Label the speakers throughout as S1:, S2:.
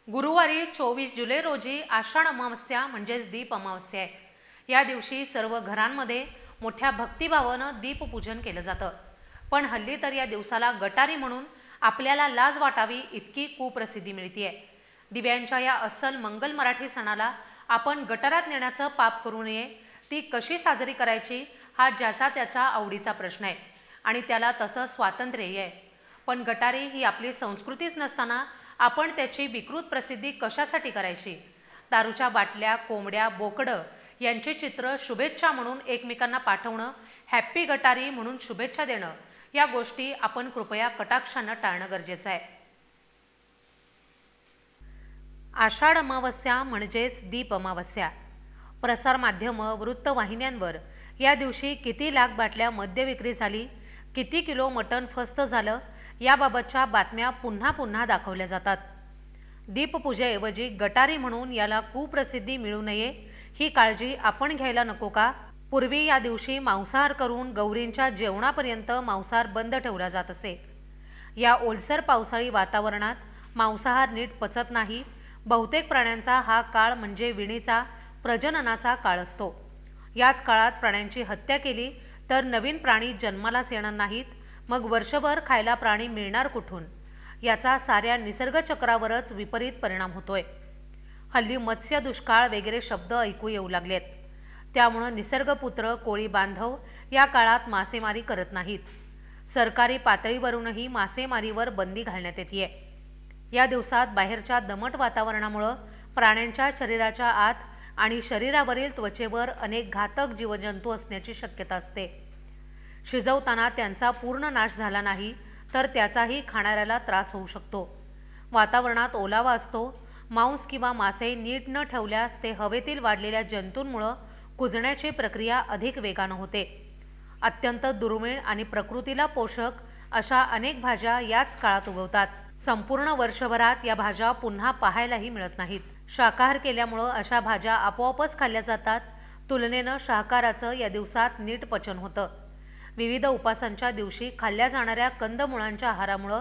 S1: गुरुवारी 24 जुलै रोजी आषाढ अमावस्या म्हणजेच दीप अमावस्या आहे। या दिवशी सर्व घरांमध्ये मोठ्या भक्तिभावानं दीपपूजन केलं जातं। पण हल्ली तर या दिवसाला गटारी म्हणून आपल्याला लाज वाटावी इतकी कुप्रसिद्धी मिळतीये। दिव्यांच्या या अस्सल मंगल मराठी सणाला आपण गटारात नेण्याचं पाप करू नये। ती कशी साजरी करायची हा ज्याचा त्याच्या आवडीचा प्रश्न आहे आणि त्याला तसं स्वातंत्र्यही आहे। पण गटारी ही आपली संस्कृतीच नसताना आपण त्याची विकृत प्रसिद्धी कशासाठी करायची? दारूच्या बाटल्या, कोंबड्या, बोकडं यांचे चित्र शुभेच्छा म्हणून एकमेकांना पाठवणं, हॅप्पी गटारी म्हणून शुभेच्छा देणं या गोष्टी आपण कृपया कटाक्षानं टाळणं गरजेचं आहे। आषाढ अमावस्या म्हणजेच दीप अमावस्या। प्रसार माध्यमं, वृत्तवाहिन्यांवर या दिवशी किती लाख बाटल्या मद्य विक्री झाली, किती किलो मटण फस्त झालं याबाबतच्या बातम्या पुन्हा पुन्हा दाखवल्या जातात। दीपपूजेऐवजी गटारी म्हणून याला कुप्रसिद्धी मिळू नये ही काळजी आपण घ्यायला नको का? पूर्वी या दिवशी मांसाहार करून गौरींच्या जेवणापर्यंत मांसाहार बंद ठेवला जात असे। या ओलसर पावसाळी वातावरणात मांसाहार नीट पचत नाही। बहुतेक प्राण्यांचा हा काळ म्हणजे विणीचा, प्रजननाचा काळ असतो। याच काळात प्राण्यांची हत्या केली तर नवीन प्राणी जन्मालाच येणार नाहीत, मग वर्षभर खायला प्राणी मिळणार कुठून? याचा साऱ्या निसर्गचक्रावरच विपरीत परिणाम होतोय। हल्ली मत्स्य दुष्काळ वगैरे शब्द ऐकू येऊ लागलेत। त्यामुळे निसर्गपुत्र कोळी बांधव या काळात मासेमारी करत नाहीत। सरकारी पातळीवरूनही मासेमारीवर बंदी घालण्यात येते। या दिवसात बाहेरच्या दमट वातावरणामुळे प्राण्यांच्या शरीराच्या आत आणि शरीरावरील त्वचेवर अनेक घातक जीवजंतू असण्याची शक्यता असते। शिजवताना त्यांचा पूर्ण नाश झाला नाही तर त्याचाही खाणाऱ्याला त्रास होऊ शकतो। वातावरणात ओलावा असतो। मांस किंवा मासे नीट न ठेवल्यास ते हवेतील वाढलेल्या जंतूंमुळे कुजण्याची प्रक्रिया अधिक वेगानं होते। अत्यंत दुर्मिळ आणि प्रकृतीला पोषक अशा अनेक भाज्या याच काळात उगवतात। संपूर्ण वर्षभरात या भाज्या पुन्हा पाहायलाही मिळत नाहीत। शाकाहार केल्यामुळे अशा भाज्या आपोआपच खाल्ल्या जातात। तुलनेनं शाकाहाराचं या दिवसात नीट पचन होतं। विविध उपासांच्या दिवशी खाल्ल्या जाणाऱ्या कंदमुळांच्या आहारामुळे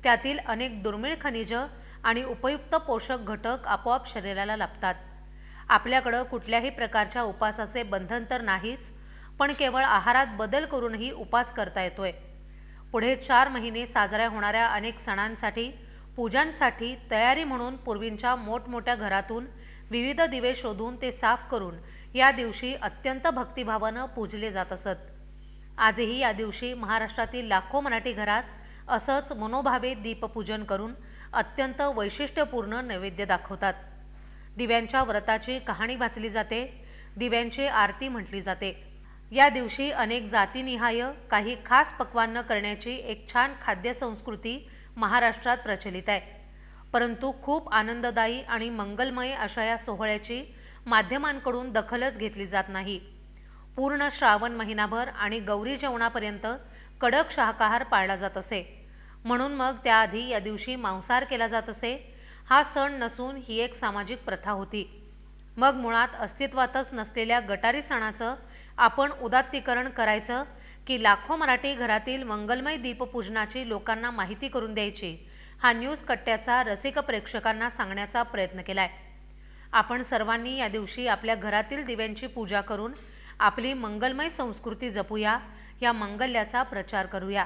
S1: त्यातील अनेक दुर्मिळ खनिजं आणि उपयुक्त पोषक घटक आपोआप शरीराला लाभतात। आपल्याकडं कुठल्याही प्रकारच्या उपासाचे बंधन तर नाहीच, पण केवळ आहारात बदल करूनही उपास करता येतोय। पुढे 4 महिने साजऱ्या होणाऱ्या अनेक सणांसाठी, पूजांसाठी तयारी म्हणून पूर्वींच्या मोठमोठ्या घरातून विविध दिवे शोधून ते साफ करून या दिवशी अत्यंत भक्तिभावानं पूजले जात असत। आजही या दिवशी महाराष्ट्रातील लाखो मराठी घरात असंच मनोभावे दीपपूजन करून अत्यंत वैशिष्ट्यपूर्ण नैवेद्य दाखवतात। दिव्यांच्या व्रताची कहाणी वाचली जाते, दिव्यांची आरती म्हटली जाते। या दिवशी अनेक जातीनिहाय काही खास पक्वान्न करण्याची एक छान खाद्य संस्कृती महाराष्ट्रात प्रचलित आहे। परंतु खूप आनंददायी आणि मंगलमय अशा या सोहळ्याची माध्यमांकडून दखलच घेतली जात नाही। पूर्ण श्रावण महिनाभर आणि गौरी जेवणापर्यंत कडक शाकाहार पाळला जात असे, म्हणून मग त्याआधी या दिवशी मांसाहार केला जात असे। हा सण नसून ही एक सामाजिक प्रथा होती। मग मुळात अस्तित्वातच नसलेल्या गटारी सणाचं आपण उदात्तीकरण करायचं की लाखो मराठी घरातील मंगलमय दीपपूजनाची लोकांना माहिती करून द्यायची हा न्यूज कट्ट्याचा रसिक प्रेक्षकांना सांगण्याचा प्रयत्न केलाय। आपण सर्वांनी या दिवशी आपल्या घरातील दिव्यांची पूजा करून आपली मंगलमय संस्कृती जपूया, या मंगल्याचा प्रचार करूया।